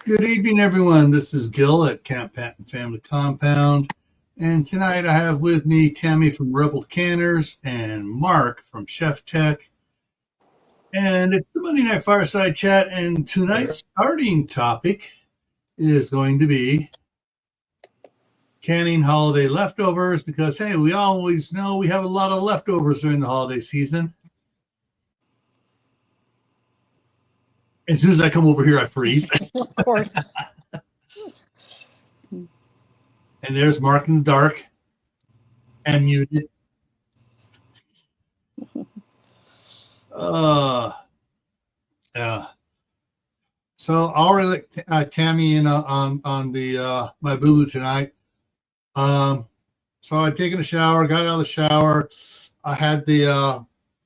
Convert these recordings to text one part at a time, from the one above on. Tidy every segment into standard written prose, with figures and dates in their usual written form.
Good evening, everyone. This is Gil at Camppatton Family Compound. And tonight I have with me Tammy from Rebel Canners and Mark from Chef Tech. And it's the Monday Night Fireside Chat. And tonight's starting topic is going to be canning holiday leftovers because, hey, we always know we have a lot of leftovers during the holiday season. As soon as I come over here, I freeze. Of course. And there's Mark in the dark and muted. Yeah. So I'll really Tammy in on the my boo-boo tonight. So I'd taken a shower, got out of the shower. I had the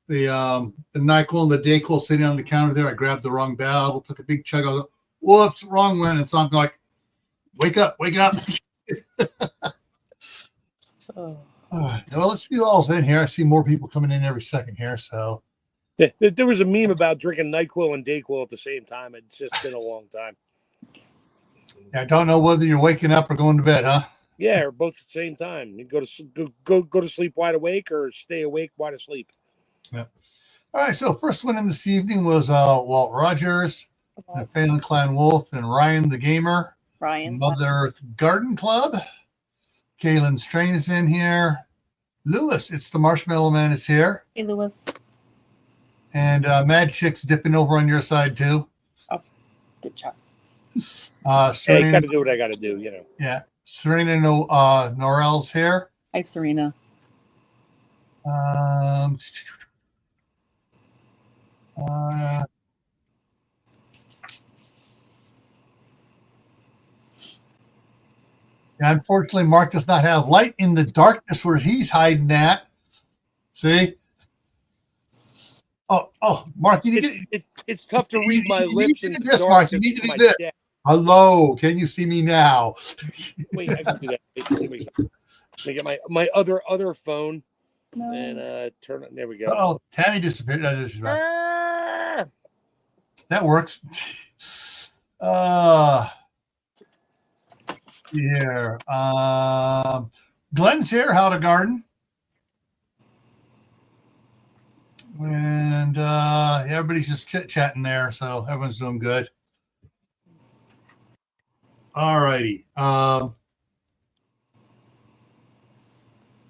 NyQuil and the DayQuil sitting on the counter there. I grabbed the wrong bottle, took a big chug. I was like, whoops, wrong one. And so I'm like, wake up. Oh. Well, let's see who all's in here. I see more people coming in every second here. So there was a meme about drinking NyQuil and DayQuil at the same time. It's just been a long time. I don't know whether you're waking up or going to bed, huh? Yeah, or both at the same time. You go to sleep wide awake or stay awake wide asleep. Yeah. All right. So first one in this evening was Walt Rogers, and Phelan Clan Wolf, and Ryan the Gamer. Ryan. Mother Earth Garden Club. Kaylin Strain is in here. Lewis, it's the Marshmallow Man, is here. Hey, Lewis. And Mad Chick's dipping over on your side too. Oh, good job. Hey, got to do what I got to do, Yeah. Serena Norell's here. Hi, Serena. Unfortunately, Mark does not have light in the darkness where he's hiding at. See? Oh, Mark, it's tough to read my lips in the this, dark. Mark, you need to do this. Chest. Hello, can you see me now? Wait, I can do that. Let me get my other phone and turn it. There we go. Oh, Tammy disappeared. That works. Here. Glenn's here, How to Garden. And everybody's just chit-chatting there, so everyone's doing good. All righty.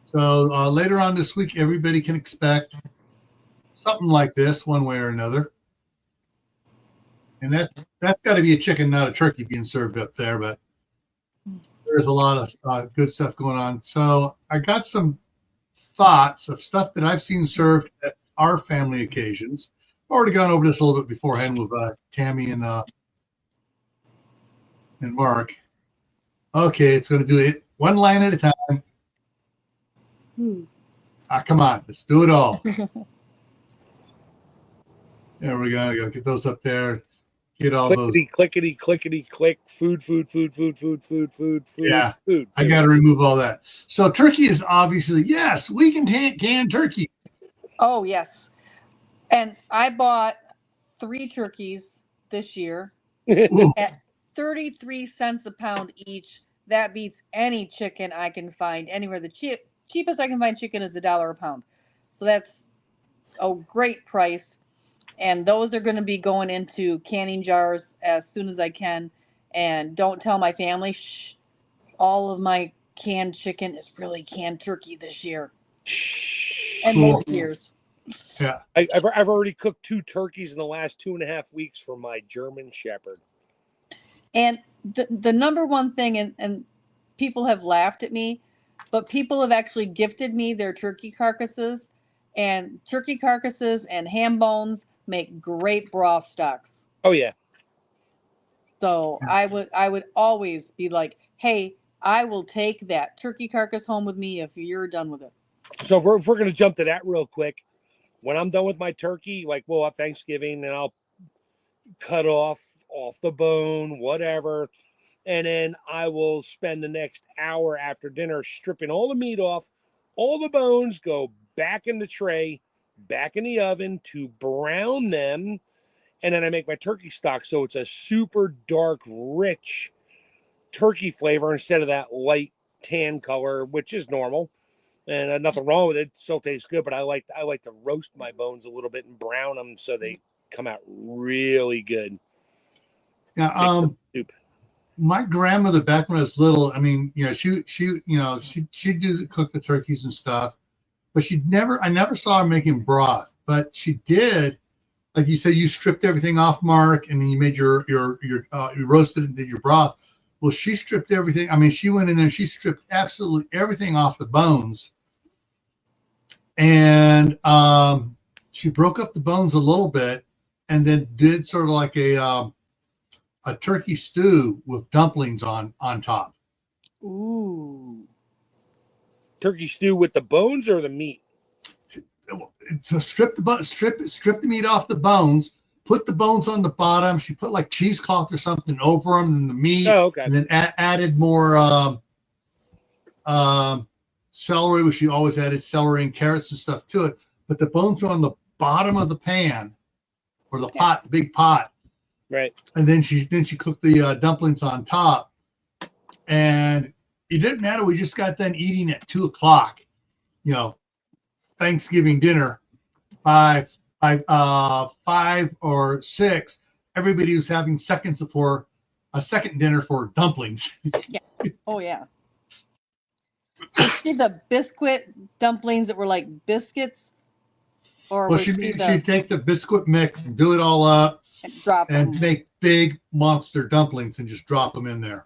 So later on this week, everybody can expect something like this, one way or another. And that's got to be a chicken, not a turkey, being served up there. But there's a lot of good stuff going on. So I got some thoughts of stuff that I've seen served at our family occasions. I've already gone over this a little bit beforehand with Tammy and Mark. Okay, it's going to do it one line at a time. Come on, let's do it all. There we go. I got to get those up there. Get all those. Clickety, click. Food. Yeah, food. I got to remove all that. So turkey is obviously, yes, we can can turkey. Oh, yes. And I bought 3 turkeys this year at 33 cents a pound each. That beats any chicken I can find anywhere. The cheapest I can find chicken is $1 a pound. So that's a great price. And those are going to be going into canning jars as soon as I can. And don't tell my family, shh, all of my canned chicken is really canned turkey this year. And most years. Yeah. I've already cooked 2 turkeys in the last 2.5 weeks for my German Shepherd. And the number one thing, and people have laughed at me, but people have actually gifted me their turkey carcasses. And turkey carcasses and ham bones make great broth stocks. Oh yeah. So I would always be like, hey, I will take that turkey carcass home with me if you're done with it. So if we're going to jump to that real quick, when I'm done with my turkey, like we'll have Thanksgiving and I'll cut off the bone, whatever. And then I will spend the next hour after dinner stripping all the meat off, all the bones go back in the tray, back in the oven to brown them. and then I make my turkey stock, so it's a super dark, rich turkey flavor instead of that light tan color, which is normal. And nothing wrong with it. It still tastes good, but I like to roast my bones a little bit and brown them so they come out really good. Yeah. Soup. My grandmother back when I was little, I mean, she'd cook the turkeys and stuff, but I never saw her making broth, but she did. Like you said, you stripped everything off, Mark, and then you made you roasted it and did your broth. Well, she stripped everything. I mean, she went in there and she stripped absolutely everything off the bones. And she broke up the bones a little bit and then did sort of like a turkey stew with dumplings on top. Ooh. Turkey stew with the bones or the meat? To strip the meat off the bones, put the bones on the bottom. She put like cheesecloth or something over them and the meat. Oh, okay. And then added more celery, which she always added celery and carrots and stuff to it. But the bones are on the bottom of the pan or the pot, the big pot. Right. And then she cooked the dumplings on top. And it didn't matter. We just got done eating at 2:00, Thanksgiving dinner. By 5 or 6, everybody was having a second dinner for dumplings. Yeah. Oh yeah. You see the biscuit dumplings that were like biscuits, or Well, she'd take the biscuit mix and do it all up and drop and them. make big monster dumplings and just drop them in there.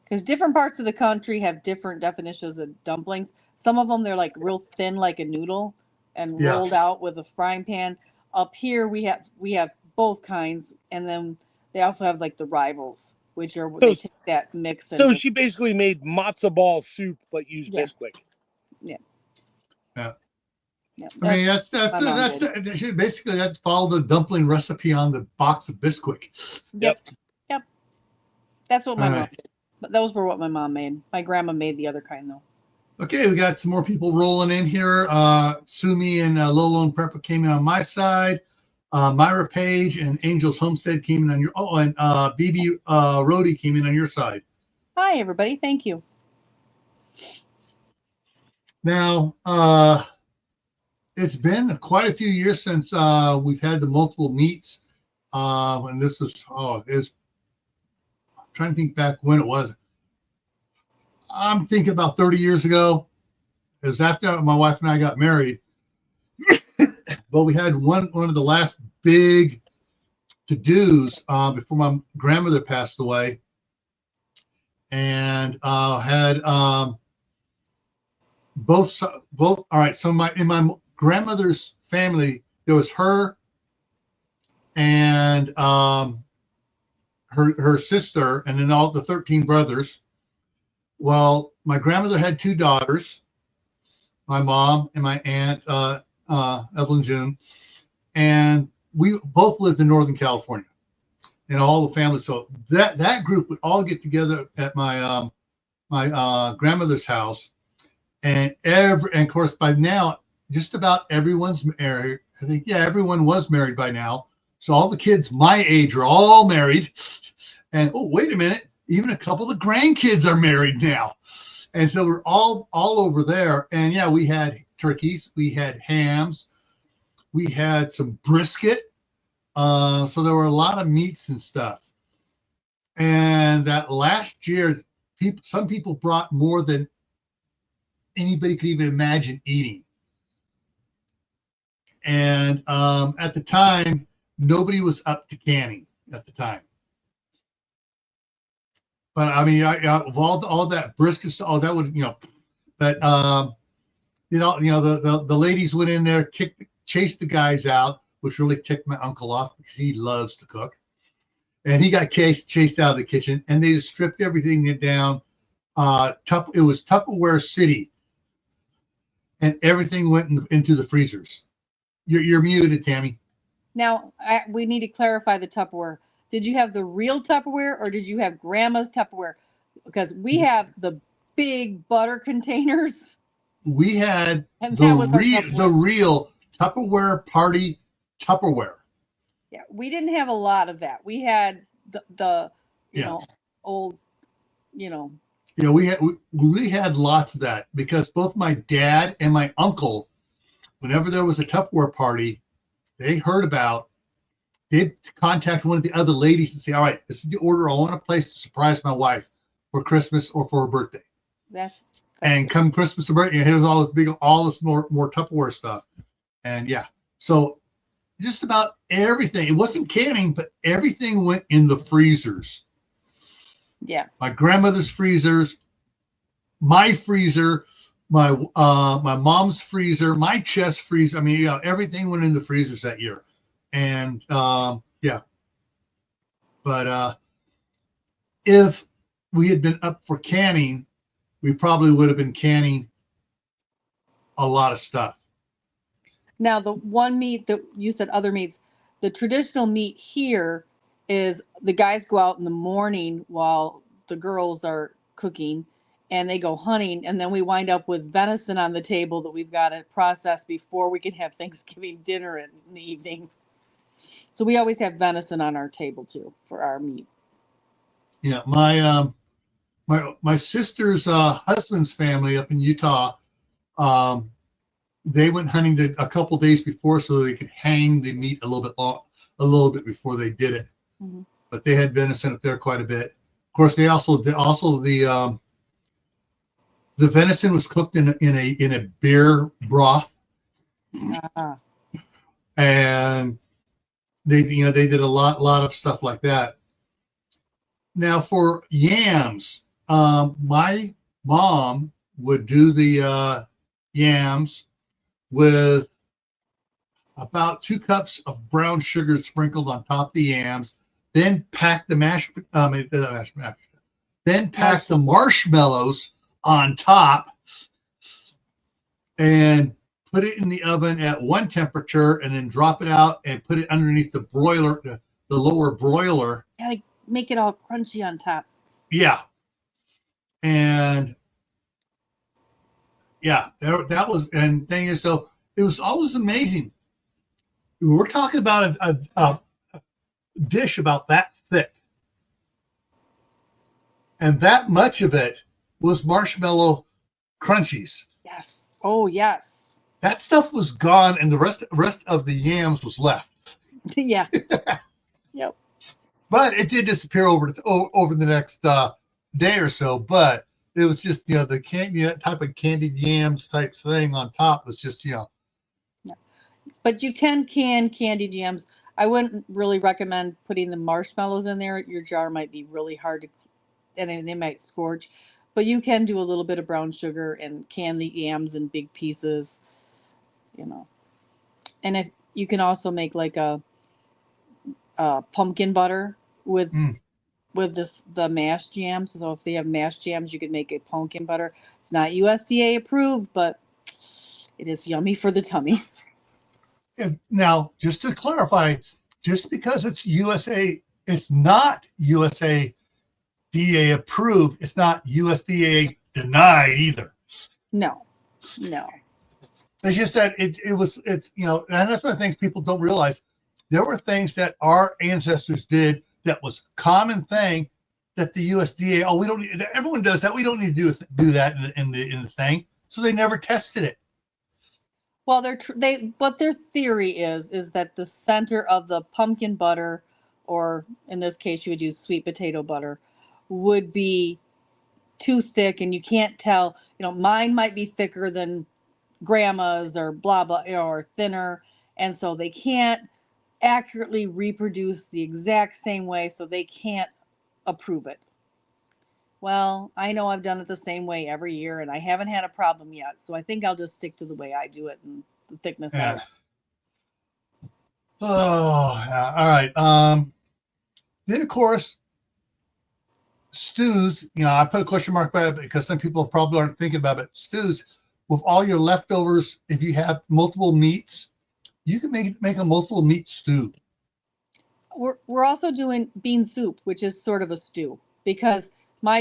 Because different parts of the country have different definitions of dumplings. Some of them, they're like real thin, like a noodle, and rolled out with a frying pan. Up here, we have both kinds, and then they also have like the rivals, which are they take that mix. And so she basically made matzo ball soup, but used bisquick. Yeah. Yeah. Yeah. I mean, that's basically that followed the dumpling recipe on the box of Bisquick. Yep. That's what my mom did. But those were what my mom made. My grandma made the other kind though. Okay, we got some more people rolling in here. Sumi and Lolo and Preppa came in on my side. Myra Page and Angel's Homestead came in on your. Oh, and BB Rhodey came in on your side. Hi, everybody. Thank you. Now, it's been quite a few years since we've had the multiple meets. And this was, I'm trying to think back when it was. I'm thinking about 30 years ago. It was after my wife and I got married. But we had one of the last big to-dos before my grandmother passed away. And had both. All right, so in my grandmother's family, there was her and her sister, and then all the 13 brothers. Well, my grandmother had 2 daughters, my mom and my aunt Evelyn June, and we both lived in Northern California, and all the family. So that group would all get together at my grandmother's house, and of course by now just about everyone's married. I think everyone was married by now. So all the kids my age are all married, and oh wait a minute, even a couple of the grandkids are married now. And so we're all over there. And yeah, we had turkeys, we had hams, we had some brisket. So there were a lot of meats and stuff. And that last year, some people brought more than anybody could even imagine eating. And at the time, nobody was up to canning at the time. But I mean, of all that brisket, that would, but the ladies went in there, chased the guys out, which really ticked my uncle off because he loves to cook, and he got chased out of the kitchen, and they just stripped everything down. It was Tupperware City, and everything went into the freezers. You're muted, Tammy. Now we need to clarify the Tupperware. Did you have the real Tupperware or did you have Grandma's Tupperware? Because we have the big butter containers. We had the real Tupperware party Tupperware. Yeah, we didn't have a lot of that. We had the you Yeah. know, old, you know. Yeah, we had lots of that because both my dad and my uncle, whenever there was a Tupperware party, they heard about. They'd contact one of the other ladies and say, "All right, this is the order. I want a place to surprise my wife for Christmas or for her birthday." That's And good. come Christmas or birthday, here's all this more Tupperware stuff. And yeah, so just about everything. It wasn't canning, but everything went in the freezers. Yeah. My grandmother's freezers, my freezer, my mom's freezer, my chest freezer. I mean, yeah, everything went in the freezers that year. And yeah, but if we had been up for canning, we probably would have been canning a lot of stuff. Now, the one meat that you said, other meats, the traditional meat here is the guys go out in the morning while the girls are cooking and they go hunting. And then we wind up with venison on the table that we've got to process before we can have Thanksgiving dinner in the evening. So we always have venison on our table too for our meat. Yeah, my sister's husband's family up in Utah, um, they went hunting a couple days before so they could hang the meat a little bit before they did it. Mm-hmm. But they had venison up there quite a bit. Of course, they also the venison was cooked in a beer broth, Ah, and they did a lot of stuff like that. Now for yams, my mom would do the yams with about 2 cups of brown sugar sprinkled on top of the yams, then pack the then pack the marshmallows on top and put it in the oven at one temperature and then drop it out and put it underneath the broiler, the lower broiler. yeah, like make it all crunchy on top. Yeah. And yeah, that was, and thing is, so it was always amazing. We're talking about a dish about that thick, and that much of it was marshmallow crunchies. Yes. Oh, yes. That stuff was gone, and the rest of the yams was left. Yeah. Yep. But it did disappear over the next day or so. But it was just the type of candied yams type thing on top was just Yeah. But you can candied yams. I wouldn't really recommend putting the marshmallows in there. Your jar might be really hard to, and they might scorch. But you can do a little bit of brown sugar and can the yams in big pieces, And if you can also make like a pumpkin butter with the mashed jams. So if they have mashed jams, you could make a pumpkin butter. It's not USDA approved, but it is yummy for the tummy. And now, just to clarify, just because it's it's not USDA approved. It's not USDA denied either. No. It's just that it's and that's one of the things people don't realize. There were things that our ancestors did that was common thing that the USDA, we don't need, everyone does that. We don't need to do that in the thing. So they never tested it. Well, what their theory is that the center of the pumpkin butter, or in this case, you would use sweet potato butter, would be too thick, and you can't tell. Mine might be thicker than grandma's, or blah blah, or thinner, and so they can't accurately reproduce the exact same way, so they can't approve it. Well, I know I've done it the same way every year, and I haven't had a problem yet. So I think I'll just stick to the way I do it and the thickness Yeah. of it. Oh, yeah. All right. Then, of course, stews. I put a question mark by it because some people probably aren't thinking about it. Stews, with all your leftovers, if you have multiple meats, you can make a multiple meat stew. We're also doing bean soup, which is sort of a stew, because my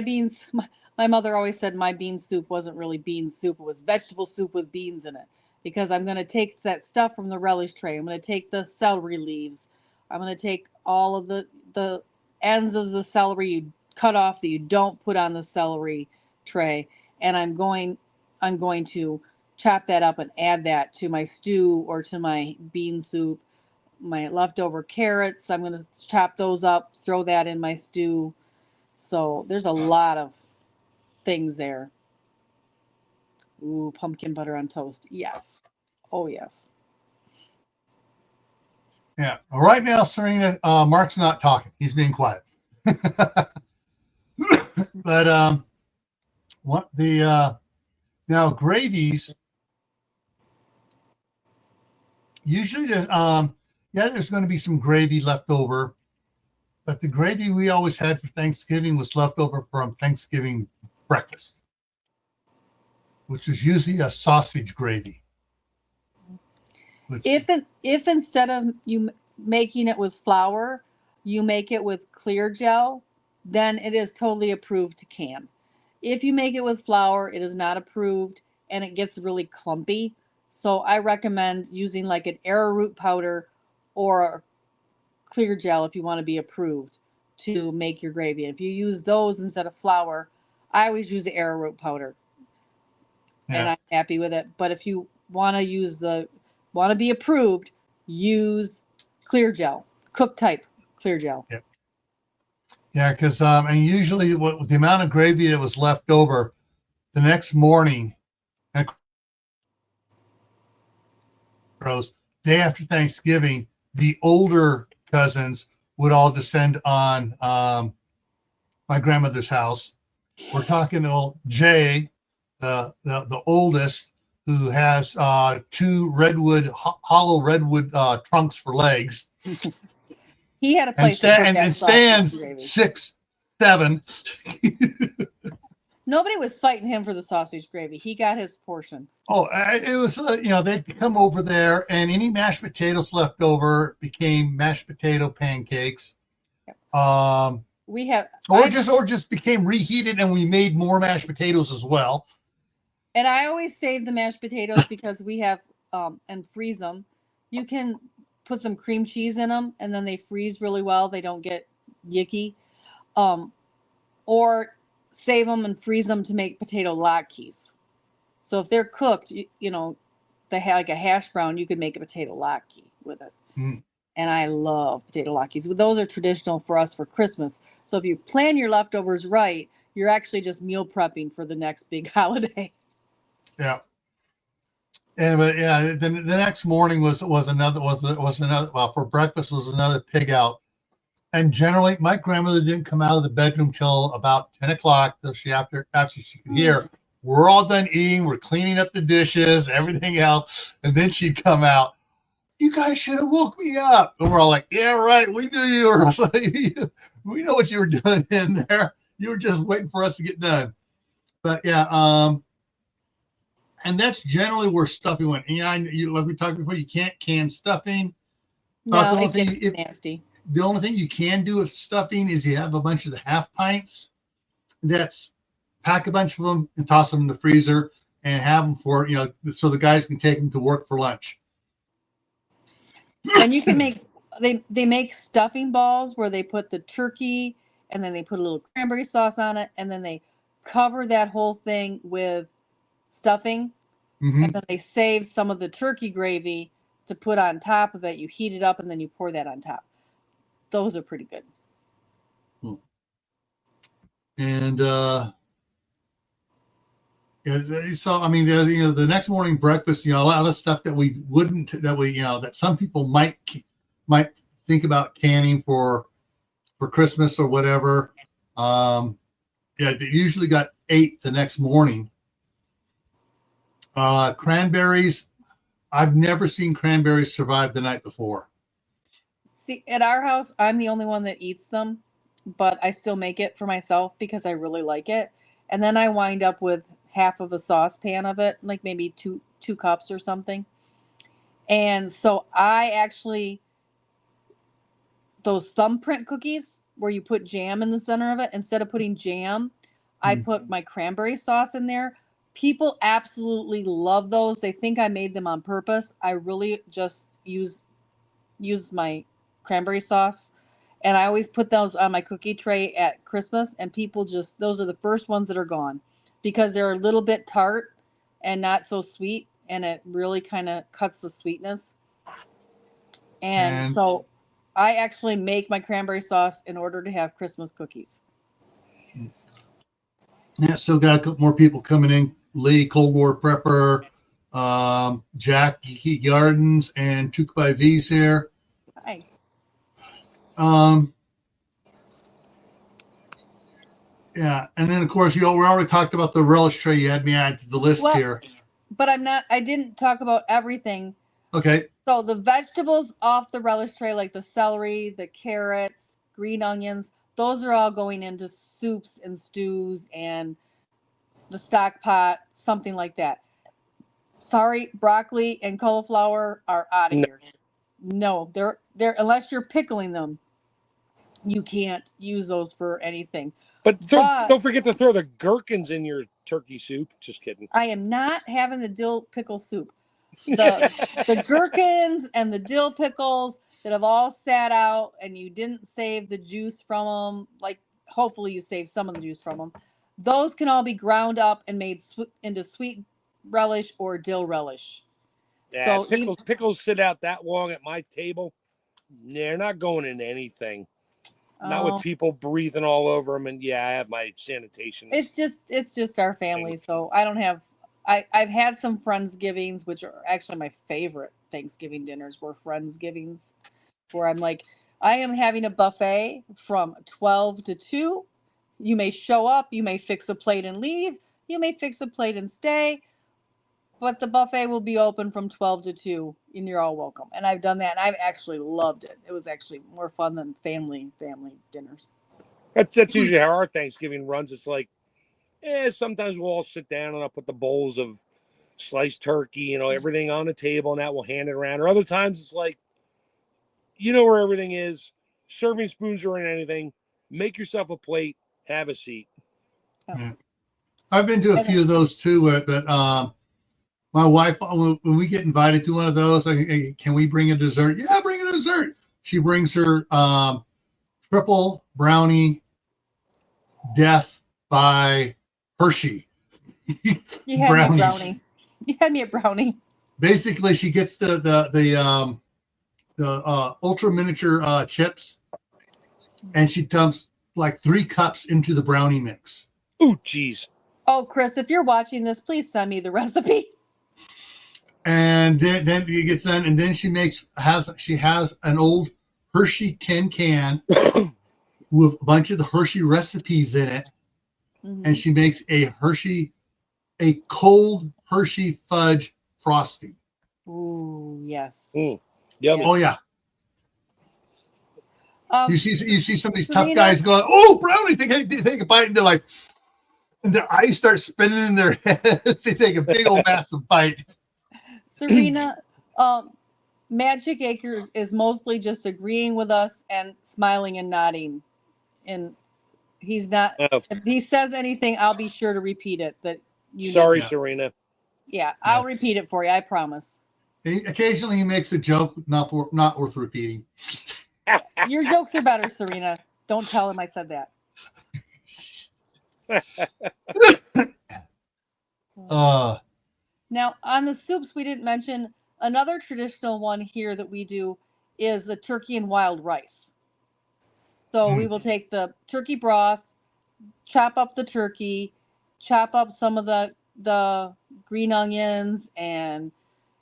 mother always said my bean soup wasn't really bean soup. It was vegetable soup with beans in it, because I'm going to take that stuff from the relish tray. I'm going to take the celery leaves. I'm going to take all of the ends of the celery you cut off that you don't put on the celery tray, and I'm going to chop that up and add that to my stew or to my bean soup. My leftover carrots, I'm going to chop those up, throw that in my stew. So there's a lot of things there. Ooh, pumpkin butter on toast. Yes. Oh, yes. Yeah. Well, right now, Serena, Mark's not talking. He's being quiet. But what the now gravies usually there's going to be some gravy left over, but the gravy we always had for Thanksgiving was left over from Thanksgiving breakfast, which was usually a sausage gravy. If instead of you making it with flour, you make it with clear gel, then it is totally approved to can. If you make it with flour, it is not approved and it gets really clumpy. So I recommend using like an arrowroot powder or clear gel if you want to be approved to make your gravy. And if you use those instead of flour, I always use the arrowroot powder. Yeah. And I'm happy with it. But if you want to be approved, use clear gel, cook type clear gel. Yeah. Yeah, because and usually what the amount of gravy that was left over the next morning, and day after Thanksgiving, the older cousins would all descend on my grandmother's house. We're talking old Jay, the oldest, who has two hollow redwood trunks for legs. He had a place and stands 6'7". Nobody was fighting him for the sausage gravy. He got his portion. Oh, it was they'd come over there, and any mashed potatoes left over became mashed potato pancakes. Yep. Just became reheated, and we made more mashed potatoes as well. And I always save the mashed potatoes because we have and freeze them. You can put some cream cheese in them, and then they freeze really well. They don't get yicky. Or save them and freeze them to make potato latkes. So if they're cooked, they have like a hash brown, you could make a potato latke with it. Mm. And I love potato latkes. Those are traditional for us for Christmas. So if you plan your leftovers right, you're actually just meal prepping for the next big holiday. Yeah. And the next morning was another for breakfast was another pig out. And generally my grandmother didn't come out of the bedroom till about 10 o'clock after she could hear we're all done eating, we're cleaning up the dishes, everything else, and then she'd come out. You guys should have woke me up. And we're all like, yeah, right. We knew you were. We know what you were doing in there. You were just waiting for us to get done. But yeah, and that's generally where stuffing went. And like we talked before, you can't can stuffing. No, it gets nasty. The only thing you can do with stuffing is you have a bunch of the half pints. That's pack a bunch of them and toss them in the freezer and have them for so the guys can take them to work for lunch. And you can make they make stuffing balls where they put the turkey and then they put a little cranberry sauce on it and then they cover that whole thing with stuffing. Mm-hmm. And then they save some of the turkey gravy to put on top of it. You heat it up and then you pour that on top. Those are pretty good. And so I mean, the next morning breakfast, a lot of stuff that some people might think about canning for Christmas or whatever. They usually got ate the next morning. Cranberries, I've never seen cranberries survive the night before. See, at our house, I'm the only one that eats them, but I still make it for myself because I really like it. And then I wind up with half of a saucepan of it, like maybe two cups or something. And so those thumbprint cookies where you put jam in the center of it, instead of putting jam, I put my cranberry sauce in there. People absolutely love those. They think I made them on purpose. I really just use my cranberry sauce. And I always put those on my cookie tray at Christmas, and people just, those are the first ones that are gone because they're a little bit tart and not so sweet. And it really kind of cuts the sweetness. And so I actually make my cranberry sauce in order to have Christmas cookies. Yeah, still got a couple more people coming in. Lee, Cold War Prepper, Jack, Geeky Gardens, and Took by V's here. Hi. Yeah, and then of course we already talked about the relish tray. You had me add to the list here. But I didn't talk about everything. Okay. So the vegetables off the relish tray, like the celery, the carrots, green onions, those are all going into soups and stews and the stock pot, something like that. Sorry, broccoli and cauliflower are out of here. No, they're unless you're pickling them. You can't use those for anything. But don't forget to throw the gherkins in your turkey soup. Just kidding. I am not having the dill pickle soup. The gherkins and the dill pickles that have all sat out and you didn't save the juice from them, like hopefully you saved some of the juice from them, those can all be ground up and made into sweet relish or dill relish. Yeah, so pickles sit out that long at my table. They're not going in anything. Not with people breathing all over them. And yeah, I have my sanitation. It's just our family. So I don't have, I've had some Friendsgivings, which are actually my favorite Thanksgiving dinners were Friendsgivings, where I'm like, I am having a buffet from 12 to 2. You may show up, you may fix a plate and leave, you may fix a plate and stay, but the buffet will be open from 12 to 2 and you're all welcome. And I've done that and I've actually loved it. It was actually more fun than family dinners. That's usually how our Thanksgiving runs. It's like, sometimes we'll all sit down and I'll put the bowls of sliced turkey, everything on the table, and that we'll hand it around. Or other times it's like, where everything is, serving spoons or anything, make yourself a plate, have a seat. Yeah. I've been to a few of those too, but my wife, when we get invited to one of those, can we bring a dessert? Yeah, bring a dessert. She brings her triple brownie death by Hershey. You had me a brownie. You had me a brownie. Basically, she gets the ultra miniature chips, and she dumps like 3 cups into the brownie mix. Ooh, geez. Oh, Chris, if you're watching this, please send me the recipe. And then you get done, and then she has an old Hershey tin can with a bunch of the Hershey recipes in it, and she makes a cold Hershey fudge frosting. Ooh, yes. Yummy. Oh yeah. You see some of these tough guys going, oh, brownies! They take a bite, and they're like, and their eyes start spinning in their heads. They take a big old massive bite. Serena, Magic Acres is mostly just agreeing with us and smiling and nodding. And he's not, if he says anything, I'll be sure to repeat it. Sorry, Serena. Yeah, I'll repeat it for you. I promise. Occasionally he makes a joke not worth repeating. Your jokes are better, Serena. Don't tell him I said that. Now, on the soups, we didn't mention another traditional one here that we do is the turkey and wild rice. So we will take the turkey broth, chop up the turkey, chop up some of the green onions and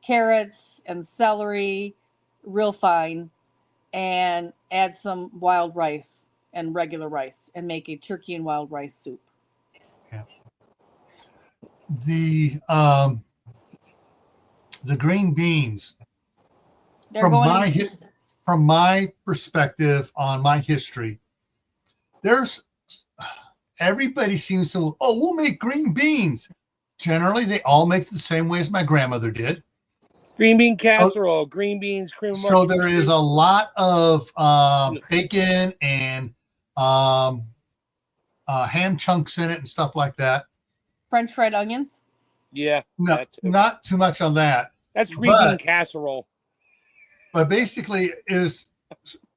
carrots and celery real fine, and add some wild rice and regular rice and make a turkey and wild rice soup. Yeah. The green beans, from my perspective on my history, everybody seems to, we'll make green beans. Generally, they all make it the same way as my grandmother did. Green bean casserole, green beans, cream of So there is a lot of bacon and ham chunks in it and stuff like that. French fried onions? Yeah. No, not too much on that. That's green bean casserole. But basically,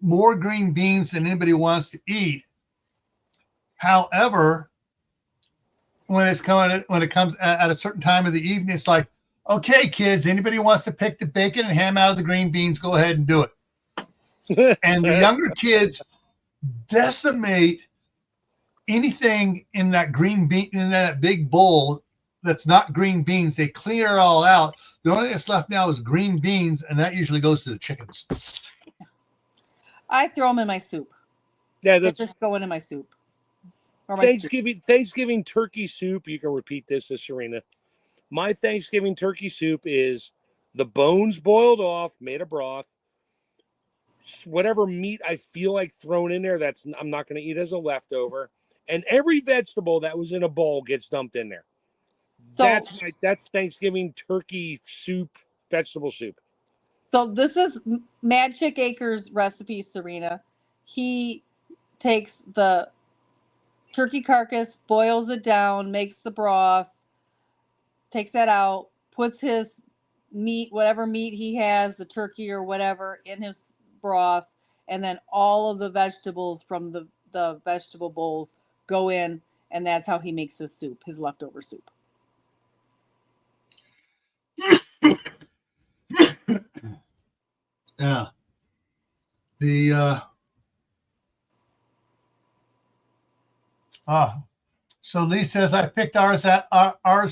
more green beans than anybody wants to eat. However, when it comes at a certain time of the evening, it's like, okay, kids, anybody wants to pick the bacon and ham out of the green beans, go ahead and do it. And the younger kids decimate anything in that green bean, in that big bowl that's not green beans. They clear it all out. The only thing that's left now is green beans, and that usually goes to the chickens. I throw them in my soup. Yeah, They that's just go into my soup. Or my stew. Thanksgiving turkey soup. You can repeat this to Serena. My Thanksgiving turkey soup is the bones boiled off, made a broth. Whatever meat I feel like throwing in there, I'm not going to eat as a leftover. And every vegetable that was in a bowl gets dumped in there. So, that's Thanksgiving turkey soup, vegetable soup. So this is Mad Chick Acres recipe, Serena. He takes the turkey carcass, boils it down, makes the broth, takes that out, puts his meat, whatever meat he has, the turkey or whatever, in his broth, and then all of the vegetables from the vegetable bowls go in, and that's how he makes his soup, his leftover soup. Yeah. So Lee says, I picked ours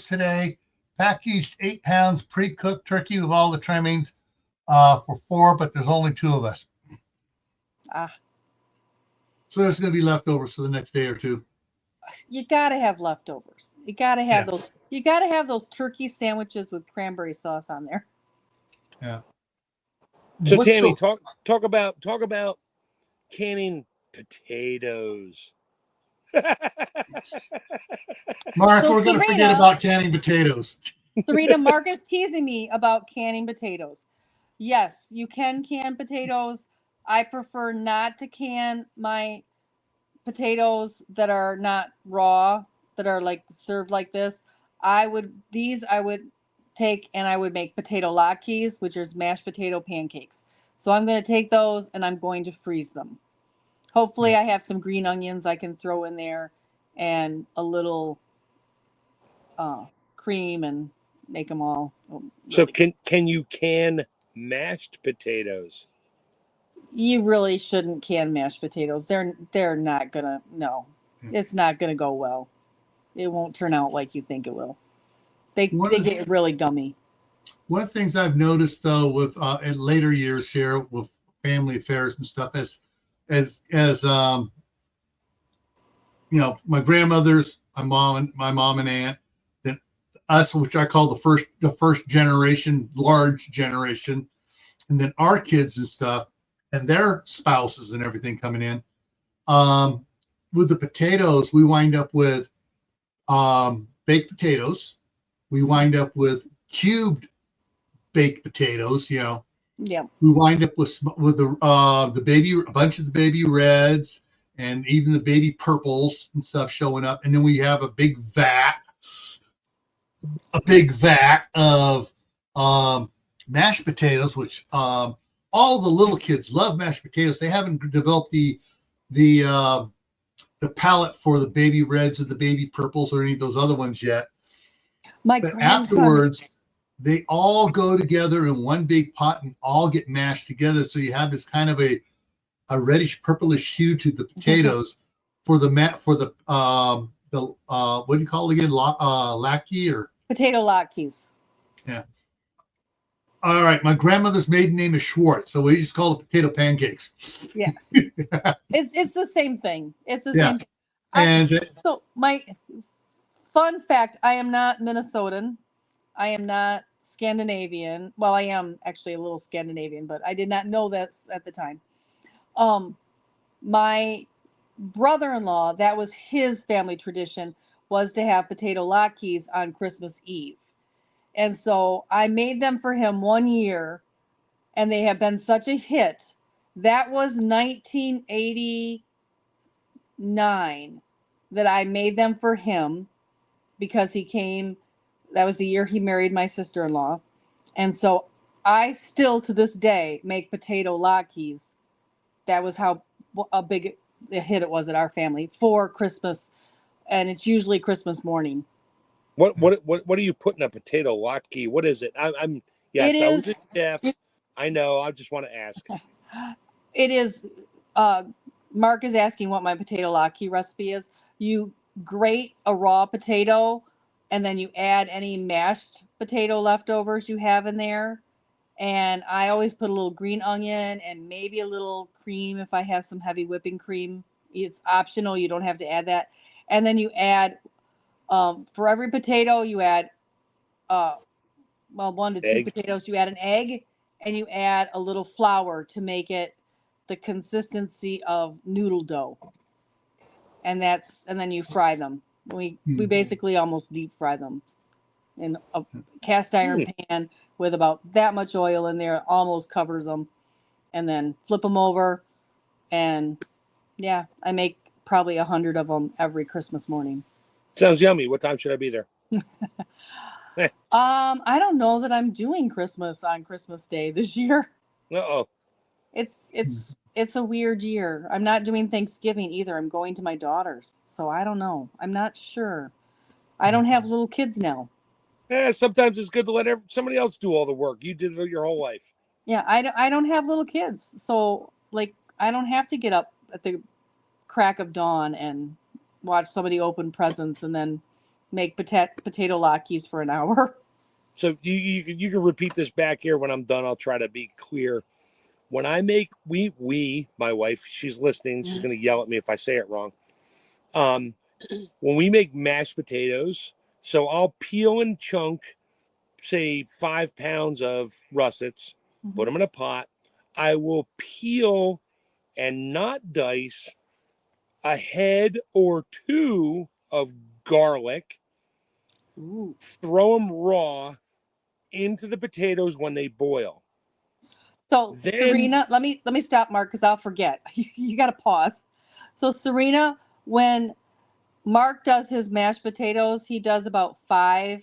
today, packaged 8 pounds pre-cooked turkey with all the trimmings for 4, but there's only 2 of us. So there's going to be leftovers for the next day or 2. You got to have leftovers. You got to have those. You got to have those turkey sandwiches with cranberry sauce on there. Yeah. So Tammy, talk about canning potatoes. Mark, we're going to forget about canning potatoes. Serena, Mark is teasing me about canning potatoes. Yes, you can can potatoes. I prefer not to can my potatoes that are not raw, that are like served like this. I would take and I would make potato latkes, which is mashed potato pancakes. So I'm going to take those and I'm going to freeze them. Hopefully I have some green onions I can throw in there and a little cream and make them all. So can you can mashed potatoes? You really shouldn't can mashed potatoes. They're not gonna. No, it's not gonna go well. It won't turn out like you think it will. They get really gummy. One of the things I've noticed though with in later years here with family affairs and stuff as my grandmothers, my mom and aunt, then us, which I call the first generation, large generation, and then our kids and stuff, and their spouses and everything coming in. With the potatoes, we wind up with baked potatoes. We wind up with cubed baked potatoes. Yeah. We wind up with the baby, a bunch of the baby reds, and even the baby purples and stuff showing up. And then we have a big vat of mashed potatoes, which all the little kids love mashed potatoes. They haven't developed the palate for the baby reds or the baby purples or any of those other ones yet. But afterwards, they all go together in one big pot and all get mashed together. So you have this kind of a reddish purplish hue to the potatoes for the what do you call it again? Latkes or potato latkes. Yeah. All right. My grandmother's maiden name is Schwartz, so we just call it potato pancakes. Yeah. It's the same thing. It's the same thing. And so my fun fact, I am not Minnesotan. I am not Scandinavian. Well, I am actually a little Scandinavian, but I did not know that at the time. My brother-in-law, that was his family tradition, was to have potato latkes on Christmas Eve. And so I made them for him one year, and they have been such a hit. That was 1989 that I made them for him because he came. That was the year he married my sister-in-law. And so I still to this day make potato latkes that was how a big a hit it was at our family for Christmas, and it's usually Christmas morning. What are you putting a potato latke? What is it? I'm yes, It I was is. a chef. I know. I just want to ask. It is. Mark is asking what my potato latke recipe is. You grate a raw potato, and then you add any mashed potato leftovers you have in there. And I always put a little green onion and maybe a little cream if I have some heavy whipping cream. It's optional. You don't have to add that. And then you add, for every potato, you add, well, 1 to 2 Egg. potatoes. You add an egg, and you add a little flour to make it the consistency of noodle dough. And then you fry them. We basically almost deep fry them in a cast iron pan with about that much oil in there, almost covers them, and then flip them over. And yeah, I make probably 100 of them every Christmas morning. Sounds yummy. What time should I be there? I don't know that I'm doing Christmas on Christmas Day this year. Uh-oh. It's a weird year. I'm not doing Thanksgiving either. I'm going to my daughter's, so I don't know. I'm not sure. I don't have little kids now. Sometimes it's good to let somebody else do all the work. You did it your whole life. Yeah, I don't have little kids, so like I don't have to get up at the crack of dawn and watch somebody open presents and then make potato latkes for an hour. So you can repeat this back here when I'm done. I'll try to be clear. When I make my wife, she's listening. She's going to yell at me if I say it wrong. When we make mashed potatoes, so I'll peel and chunk, say 5 pounds of russets, put them in a pot. I will peel and not dice a head or 2 of garlic. Ooh. Throw them raw into the potatoes when they boil. So Then, Serena, let me stop, Mark, because I'll forget. You got to pause. So Serena, when Mark does his mashed potatoes, he does about 5.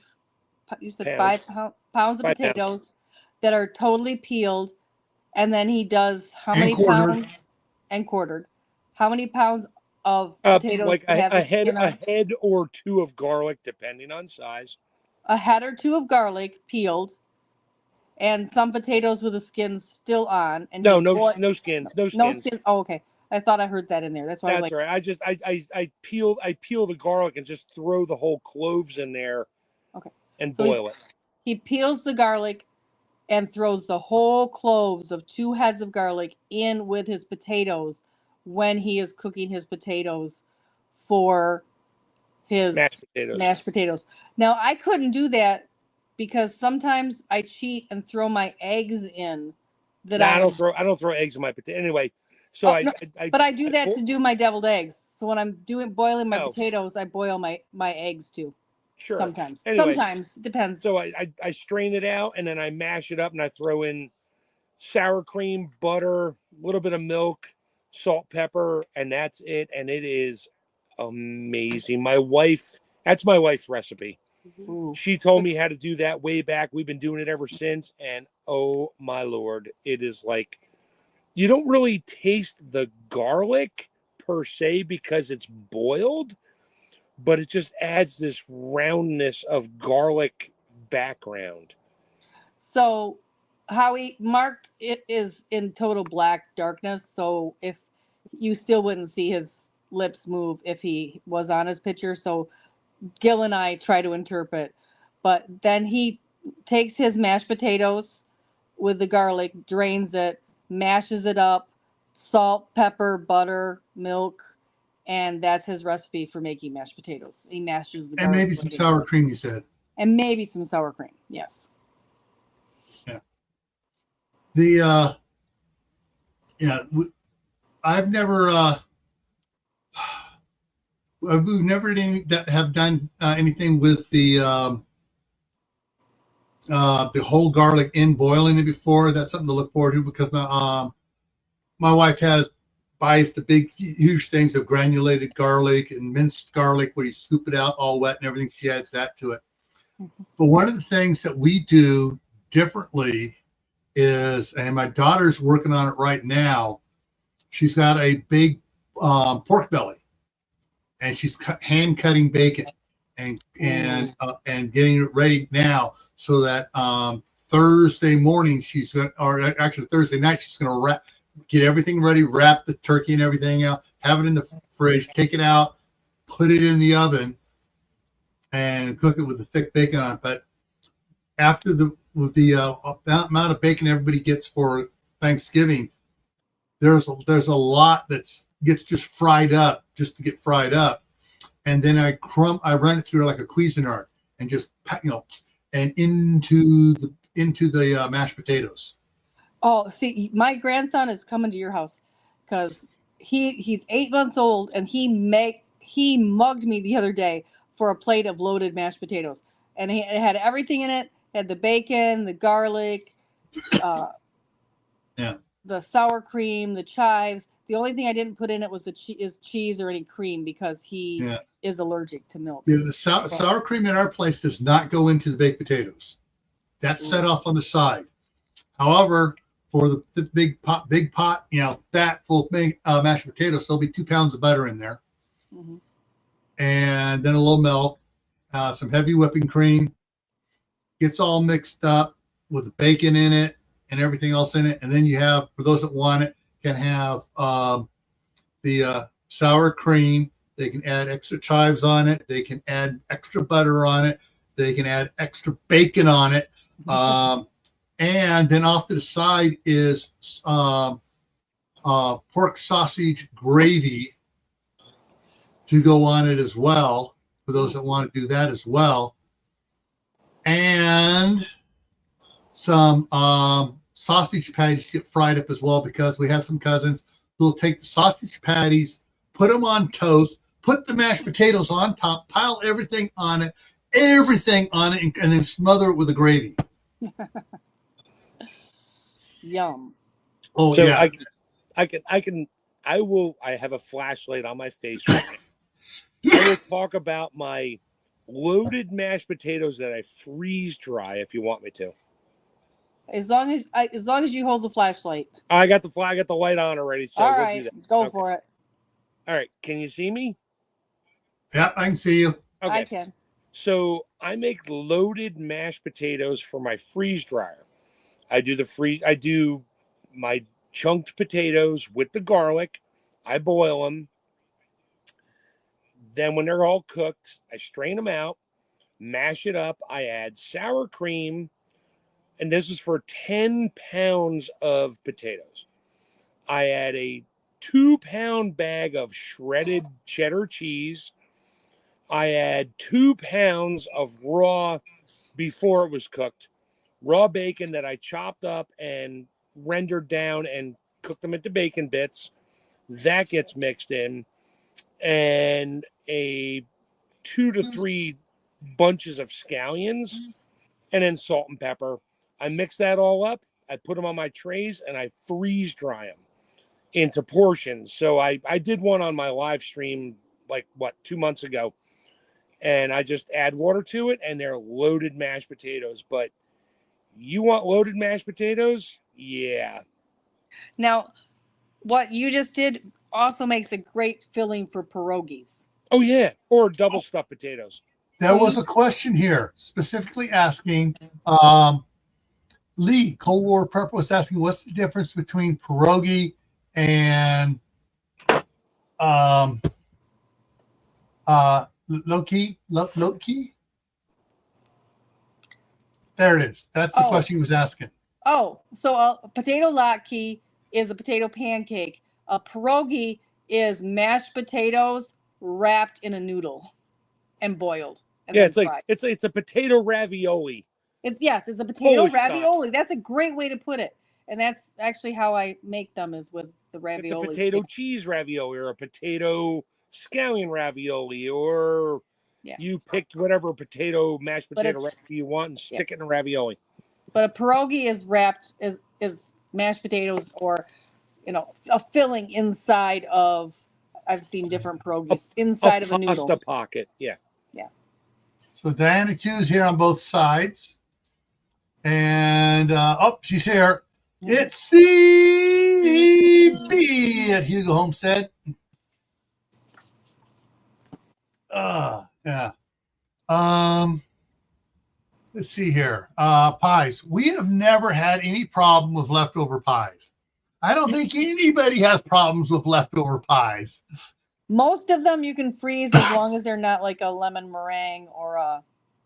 You said pounds. 5 pounds of 5 potatoes pounds. that are totally peeled, and then he does how And many quartered. pounds and quartered? How many pounds of potatoes like that have a the skin on? head or 2 of garlic, depending on size. A head or 2 of garlic peeled, and some potatoes with the skin still on. And No skins. No skin. Oh, okay. I thought I heard that in there. That's why I was like, right. I peel the garlic and just throw the whole cloves in there. Okay. And So boil it. He peels the garlic and throws the whole cloves of 2 heads of garlic in with his potatoes when he is cooking his potatoes for his mashed potatoes. Now, I couldn't do that because sometimes I cheat and throw my eggs in. I don't throw eggs in my potato anyway. So but I do that to do my deviled eggs. So when I'm boiling my potatoes, I boil my eggs too. Sure. Sometimes. Anyway, sometimes depends. So I strain it out and then I mash it up and I throw in sour cream, butter, a little bit of milk, salt, pepper, and that's it. And it is amazing. That's my wife's recipe. Ooh. She told me how to do that way back. We've been doing it ever since. And oh my Lord, it is like, you don't really taste the garlic per se because it's boiled, but it just adds this roundness of garlic background. So Mark is in total black darkness. So if you still wouldn't see his lips move if he was on his picture. So Gil and I try to interpret, but then he takes his mashed potatoes with the garlic, drains it, mashes it up, salt, pepper, butter, milk, and that's his recipe for making mashed potatoes. He mashes the garlic. And maybe some sour cream, you said. And maybe some sour cream, yes. Yeah. I've never we've never have done anything with the whole garlic in boiling it before. That's something to look forward to because my wife buys the big huge things of granulated garlic and minced garlic where you scoop it out all wet and everything. She adds that to it. But one of the things that we do differently is, and my daughter's working on it right now, she's got a big pork belly, and she's hand cutting bacon and getting it ready now so that Thursday morning she's going, or actually Thursday night she's going to get everything ready, wrap the turkey and everything out, have it in the fridge, take it out, put it in the oven, and cook it with the thick bacon on it. But after the amount of bacon everybody gets for Thanksgiving, there's a lot gets just fried up just to get fried up, and then I run it through like a Cuisinart and just and into the mashed potatoes. Oh, see, my grandson is coming to your house because he's 8 months old, and he mugged me the other day for a plate of loaded mashed potatoes, and it had everything in it. It had the bacon, the garlic, the sour cream, the chives. The only thing I didn't put in it was cheese or any cream because he is allergic to milk. Yeah, the sour cream at our place does not go into the baked potatoes. That's set off on the side. However, for the big pot, fat full mashed potatoes, there'll be 2 pounds of butter in there, and then a little milk, some heavy whipping cream. Gets all mixed up with the bacon in it and everything else in it, and then you have, for those that want it, can have the sour cream. They can add extra chives on it. They can add extra butter on it. They can add extra bacon on it. And then off to the side is pork sausage gravy to go on it as well, for those that want to do that as well. And some sausage patties get fried up as well, because we have some cousins who will take the sausage patties, put them on toast, put the mashed potatoes on top, pile everything on it, and then smother it with the gravy. Yum. Oh, so yeah. I have a flashlight on my face right now. I will talk about my loaded mashed potatoes that I freeze dry if you want me to. As long as you hold the flashlight. I got the light on already, so all we'll right, do that. Go for it. All right, can you see me? Yep, I can see you. Okay. I can. So I make loaded mashed potatoes for my freeze dryer. I do my chunked potatoes with the garlic. I boil them. Then when they're all cooked, I strain them out, mash it up. I add sour cream, and this is for 10 pounds of potatoes. I add a 2-pound bag of shredded cheddar cheese. I add 2 pounds of raw, before it was cooked, raw bacon that I chopped up and rendered down and cooked them into bacon bits. That gets mixed in. And a 2 to 3 bunches of scallions, and then salt and pepper. I mix that all up. I put them on my trays, and I freeze dry them into portions. So I did one on my live stream 2 months ago, and I just add water to it, and they're loaded mashed potatoes. But you want loaded mashed potatoes? Yeah. Now, what you just did also makes a great filling for pierogies. Oh, yeah. Or double stuffed potatoes. There was a question here specifically asking, Lee, Cold War Prep was asking, what's the difference between pierogi and Loki? There it is. That's the question he was asking. Oh, so a potato latke is a potato pancake. A pierogi is mashed potatoes wrapped in a noodle and boiled. And yeah, it's a potato ravioli. It's a potato ravioli. That's a great way to put it. And that's actually how I make them, is with the ravioli. It's a potato cheese ravioli, or a potato scallion ravioli, or you pick whatever potato mashed potato recipe you want and stick it in a ravioli. But a pierogi is wrapped is mashed potatoes, or a filling inside of. I've seen different pierogies inside of a noodle. Pasta pocket, yeah. So Diana Q's here on both sides, and she's here. It's CB at Hugo Homestead? Yeah. Let's see here. Pies. We have never had any problem with leftover pies. I don't think anybody has problems with leftover pies. Most of them you can freeze as long as they're not like a lemon meringue or a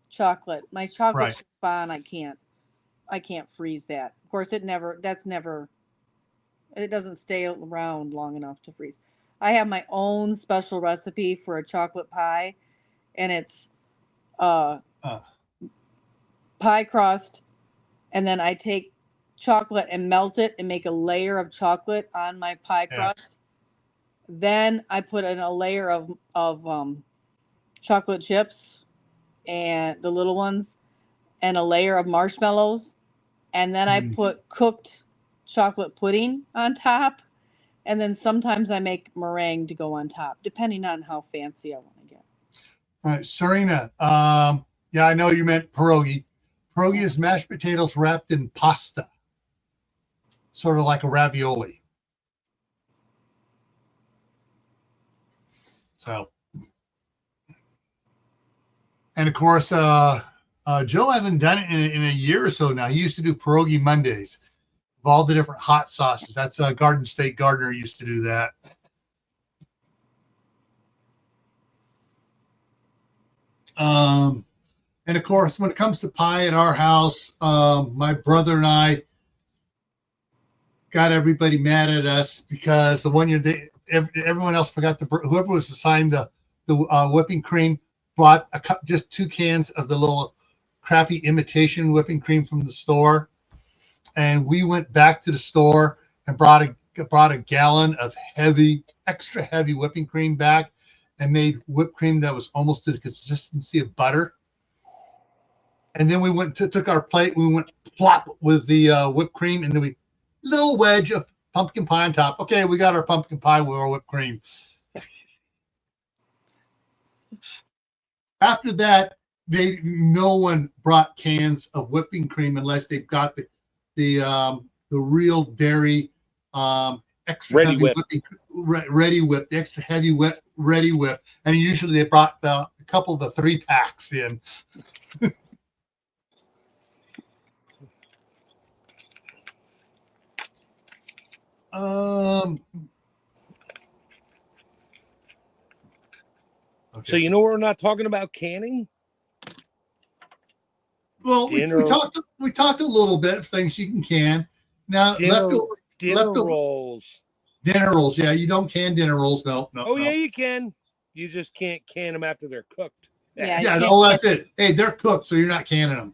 chocolate. My chocolate chiffon, I can't freeze that. Of course, it doesn't stay around long enough to freeze. I have my own special recipe for a chocolate pie, and it's pie crust, and then I take chocolate and melt it and make a layer of chocolate on my pie crust. Then I put in a layer of chocolate chips and the little ones, and a layer of marshmallows, and then I put cooked chocolate pudding on top, and then sometimes I make meringue to go on top, depending on how fancy I want to get. All right, Serena. Yeah, I know you meant pierogi. Pierogi is mashed potatoes wrapped in pasta, sort of like a ravioli. So, and of course, Joe hasn't done it in a year or so now. He used to do pierogi Mondays of all the different hot sauces. That's Garden State Gardener used to do that. And of course, when it comes to pie at our house, my brother and I got everybody mad at us because the one year everyone else forgot whoever was assigned the whipping cream bought just 2 cans of the little crappy imitation whipping cream from the store, and we went back to the store and brought a gallon of extra heavy whipping cream back, and made whipped cream that was almost to the consistency of butter. And then we took our plate, we went plop with the whipped cream, and then we little wedge of pumpkin pie on top. Okay, we got our pumpkin pie with our whipped cream. After that, no one brought cans of whipping cream unless they've got the real dairy extra Ready heavy whip. Ready whip, the extra heavy whip, Ready Whip, and usually they brought a couple of the 3-packs in. Okay. So you know we're not talking about canning? Well, we talked a little bit of things you can can. Now leftover rolls. Dinner rolls, yeah, you don't can dinner rolls. No. Yeah, you can. You just can't can them after they're cooked. Yeah. Oh, that's it. Hey, they're cooked, so you're not canning them.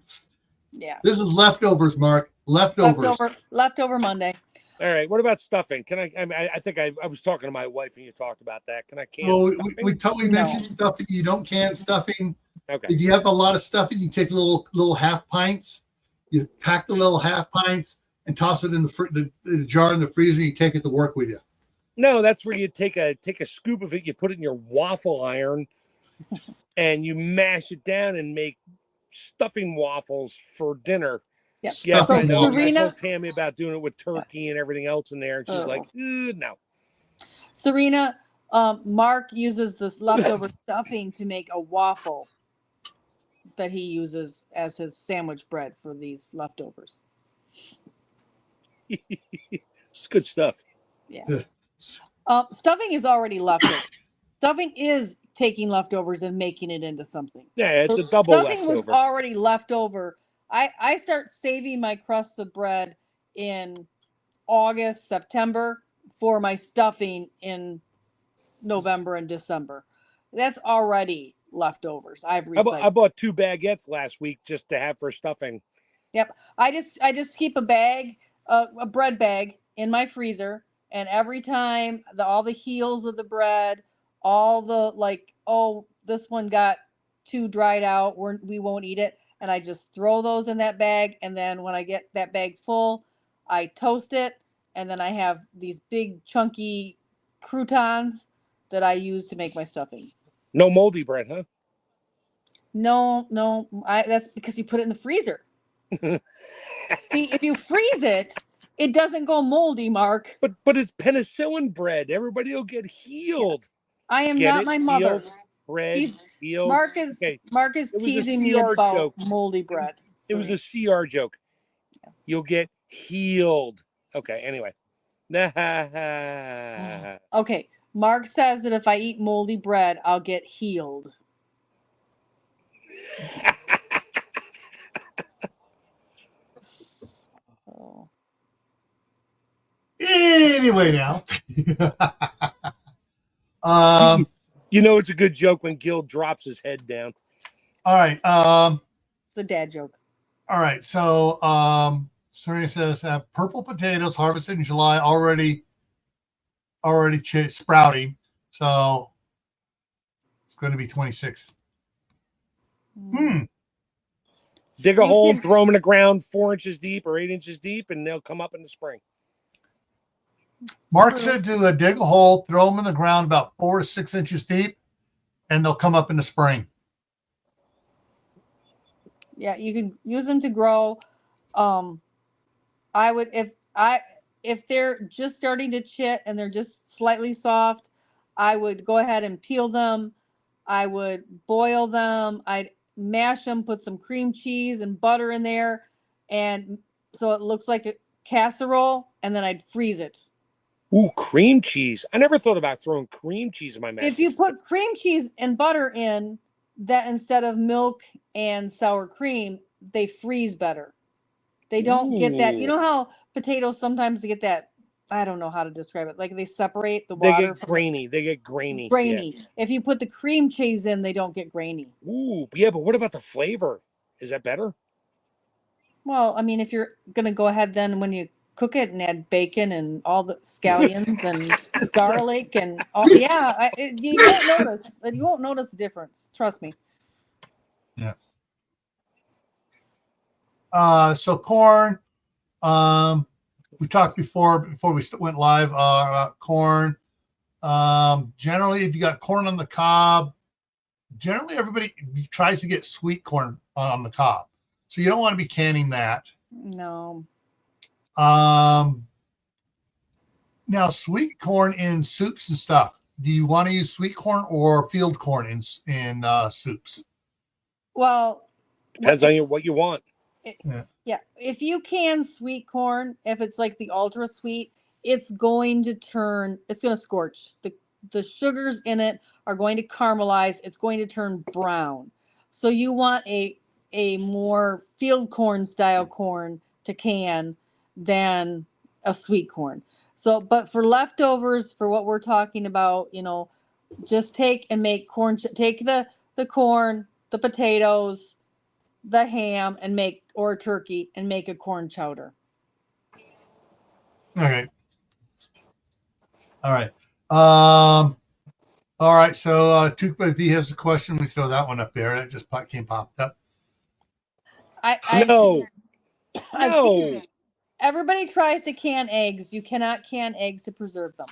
Yeah. This is leftovers, Mark. Leftover Monday. All right. What about stuffing? Can I think I was talking to my wife and you talked about that. Can I can stuffing? We totally mentioned stuffing. You don't can stuffing. Okay. If you have a lot of stuffing, you take little half pints. You pack the little half pints and toss it in the jar in the freezer. You take it to work with you. No, that's where you take a scoop of it. You put it in your waffle iron, and you mash it down and make stuffing waffles for dinner. Yep. Yes, I know. Serena, I told Tammy about doing it with turkey and everything else in there, and she's like, no. Serena, Mark uses this leftover stuffing to make a waffle that he uses as his sandwich bread for these leftovers. It's good stuff. Yeah. Stuffing is already leftover. Stuffing is taking leftovers and making it into something. Yeah, it's a double stuffing leftover. Was already leftover. I start saving my crusts of bread in August, September for my stuffing in November and December. That's already leftovers. I've recycled. I bought 2 baguettes last week just to have for stuffing. Yep. I just keep a bag, a bread bag in my freezer, and every time all the heels of the bread, all the this one got too dried out, we won't eat it. And I just throw those in that bag. And then when I get that bag full, I toast it. And then I have these big chunky croutons that I use to make my stuffing. No moldy bread, huh? No. That's because you put it in the freezer. See, if you freeze it, It doesn't go moldy, Mark. But it's penicillin bread. Everybody will get healed. I am Get not it? my mother. Healed bread. He's Healed. Mark is Okay. Mark is It was a teasing me CR about joke. moldy bread. It was a CR joke. You'll get healed. Okay, anyway. Okay. Mark says that if I eat moldy bread, I'll get healed. Oh. Anyway, now. You know it's a good joke when Gil drops his head down. All right. It's a dad joke. All right. So Serena says purple potatoes harvested in July already sprouting. So it's going to be 26. Dig a hole and throw them in the ground 4 inches deep or 8 inches deep, and they'll come up in the spring. Mark said to dig a hole, throw them in the ground about 4 to 6 inches deep, and they'll come up in the spring. Yeah, you can use them to grow. I would if they're just starting to chit and they're just slightly soft, I would go ahead and peel them. I would boil them. I'd mash them, put some cream cheese and butter in there, and so it looks like a casserole, and then I'd freeze it. Ooh, cream cheese. I never thought about throwing cream cheese in my mashed If you put cream cheese and butter in that instead of milk and sour cream, they freeze better. They don't get that. You know how potatoes sometimes get that, I don't know how to describe it. Like they separate the water. They get grainy. They get grainy. Grainy. Yeah. If you put the cream cheese in, they don't get grainy. Ooh, yeah, but what about the flavor? Is that better? Well, I mean, if you're going to go ahead then when you cook it and add bacon and all the scallions and garlic and all, yeah, you won't notice. You won't notice the difference. Trust me. Yeah. So corn, we talked before we went live, corn. Generally, if you got corn on the cob, generally everybody tries to get sweet corn on the cob. So you don't want to be canning that. No. Now sweet corn in soups and stuff. Do you want to use sweet corn or field corn in soups? Well, depends on what you want. Yeah. If you can sweet corn, if it's like the ultra sweet, it's going to scorch. The sugars in it are going to caramelize. It's going to turn brown. So you want a more field corn style corn to can than a sweet corn. So, but for leftovers, for what we're talking about, just take and make corn. Take the corn, the potatoes, the ham, and or turkey and make a corn chowder. Okay. All right. All right. So Tukba, if he has a question, we throw that one up there. It just popped up. No. Everybody tries to can eggs. You cannot can eggs to preserve them.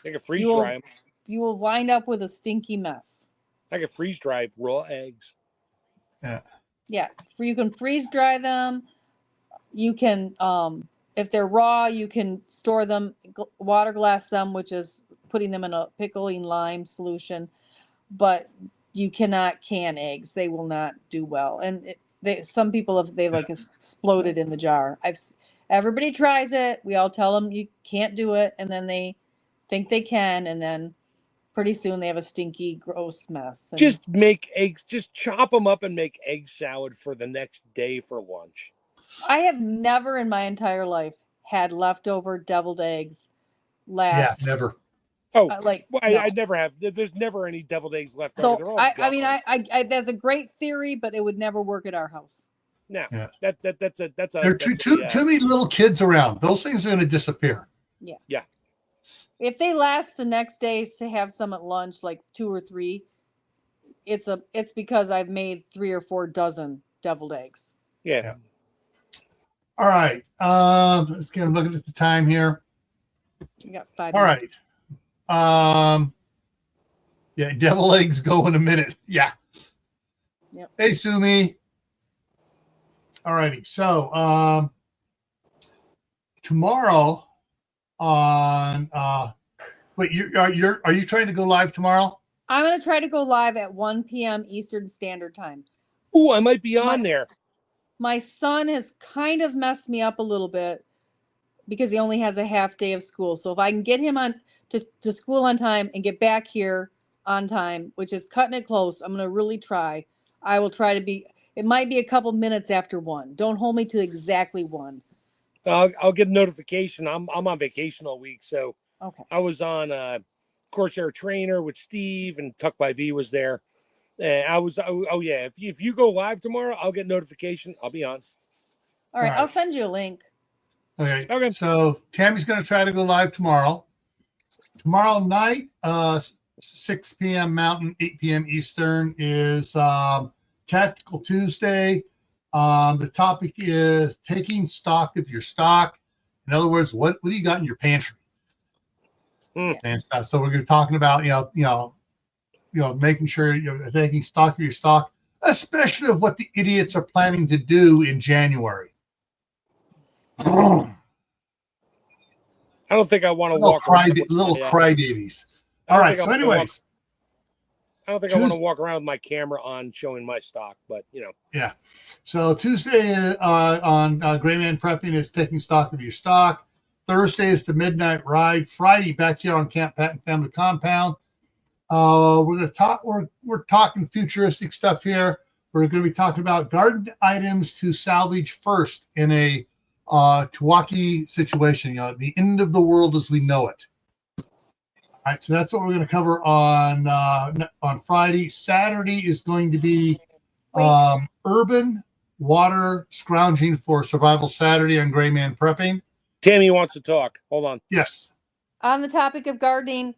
I can freeze dry them. You will wind up with a stinky mess. I can freeze dry raw eggs. Yeah. Yeah. You can freeze dry them. You can, if they're raw, you can store them, water glass them, which is putting them in a pickling lime solution. But you cannot can eggs; they will not do well. And some people they like exploded in the jar. Everybody tries it. We all tell them you can't do it, and then they think they can, and then pretty soon they have a stinky, gross mess. And just make eggs. Just chop them up and make egg salad for the next day for lunch. I have never in my entire life had leftover deviled eggs last. Yeah, never. Oh, no. I never have. There's never any deviled eggs left over. They're all I mean, that's a great theory, but it would never work at our house. No, yeah. That's a. There are too many little kids around. Those things are going to disappear. Yeah. Yeah. If they last the next day to have some at lunch, like 2 or 3, it's because I've made 3 or 4 dozen deviled eggs. Yeah. All right. Let's get a look at the time here. You got 5 All minutes. right. Yeah, devil eggs go in a minute. Yeah. Yep. Hey, Sumi. All righty. So, tomorrow on wait, are you trying to go live tomorrow? I'm going to try to go live at 1 p.m. Eastern Standard Time. Ooh, I might be on there. My son has kind of messed me up a little bit because he only has a half day of school. So if I can get him on to school on time and get back here on time, which is cutting it close, I'm going to really try. I will try to be, it might be a couple minutes after 1. Don't hold me to exactly 1. I'll get a notification. I'm on vacation all week, so Okay. I was on Corsair Trainer with Steve, and Tuck by V was there. And I was, oh yeah, if you go live tomorrow, I'll get notification. I'll be on. All right. I'll send you a link. Okay. So Tammy's going to try to go live tomorrow. Tomorrow night, 6 p.m. Mountain, 8 p.m. Eastern is Tactical Tuesday. The topic is taking stock of your stock. In other words, what do you got in your pantry? And stuff. So we're going to be talking about making sure you're taking stock of your stock, especially of what the idiots are planning to do in January. I don't think I want to walk little crybabies. All right. So, anyways, I don't think I want to walk around with my camera on showing my stock, but Yeah. So Tuesday on Gray Man Prepping is taking stock of your stock. Thursday is the Midnight Ride. Friday back here on Camppatton Family Compound. We're going to talk. We're talking futuristic stuff here. We're going to be talking about garden items to salvage first in a Tawaki situation. The end of the world as we know it. All right, so that's what we're going to cover on Friday. Saturday is going to be urban water scrounging for Survival Saturday on Gray Man Prepping. Tammy wants to talk. Hold on. Yes. On the topic of gardening,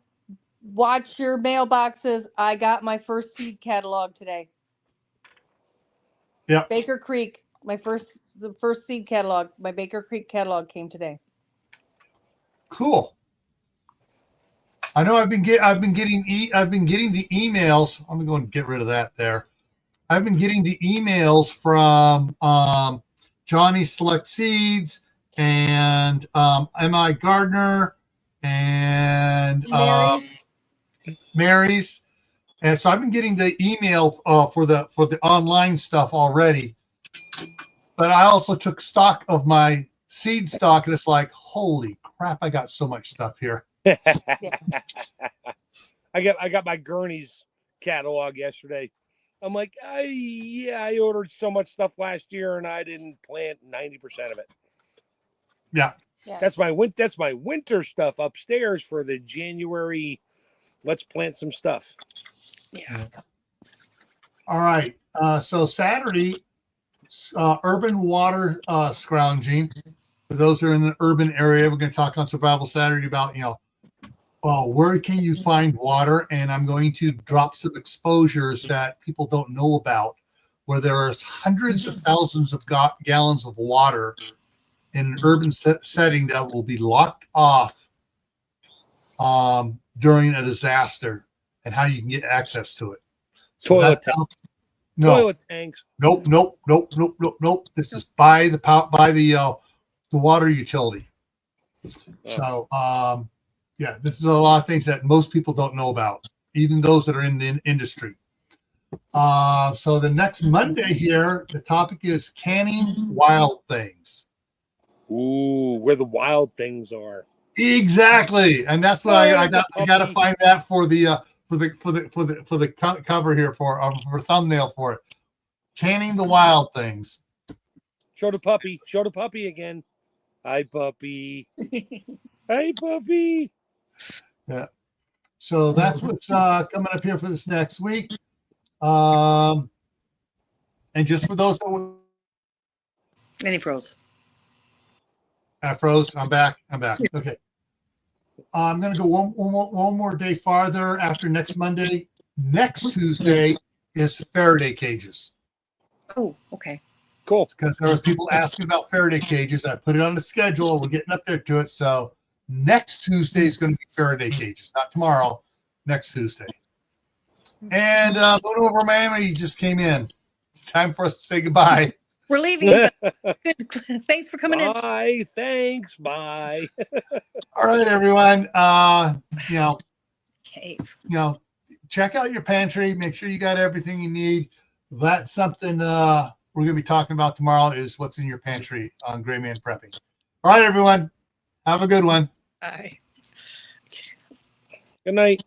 watch your mailboxes. I got my first seed catalog today. Yep. Baker Creek, the first seed catalog. My Baker Creek catalog came today. Cool. I know I've been getting the emails. I'm going to get rid of that there. I've been getting the emails from Johnny Select Seeds and M.I. Gardner and Mary's. And so I've been getting the email for the online stuff already. But I also took stock of my seed stock, and it's like, holy crap, I got so much stuff here. I got my Gurney's catalog yesterday. I'm like, I ordered so much stuff last year and I didn't plant 90% of it. Yeah. That's my winter stuff upstairs for the January. Let's plant some stuff. Yeah. All right. So Saturday, urban water scrounging. For those who are in the urban area, we're going to talk on Survival Saturday about, where can you find water? And I'm going to drop some exposures that people don't know about, where there are hundreds of thousands of gallons of water in an urban setting that will be locked off during a disaster, and how you can get access to it. Toilet tanks. Nope. This is by the water utility. So, this is a lot of things that most people don't know about, even those that are in the industry. So the next Monday here, the topic is canning wild things. Ooh, where the wild things are. Exactly, and that's what I got to find that for the cover here for thumbnail for it. Canning the wild things. Show the puppy again. Hi, puppy. Hey, puppy. Yeah. So that's what's coming up here for this next week. And just for those that Any pros. I froze. I'm back. Okay. I'm going to go one more day farther after next Monday. Next Tuesday is Faraday cages. Oh, okay. Cool. Because there was people asking about Faraday cages. I put it on the schedule. We're getting up there to it. So next Tuesday is going to be Faraday cages. Not tomorrow. Next Tuesday. And Moon over Miami just came in. Time for us to say goodbye. We're leaving. You guys. Good. Thanks for coming in. Bye. Thanks. Bye. All right, everyone. Okay. Check out your pantry. Make sure you got everything you need. That's something we're going to be talking about tomorrow is what's in your pantry on Gray Man Prepping. All right, everyone. Have a good one. Bye. Good night.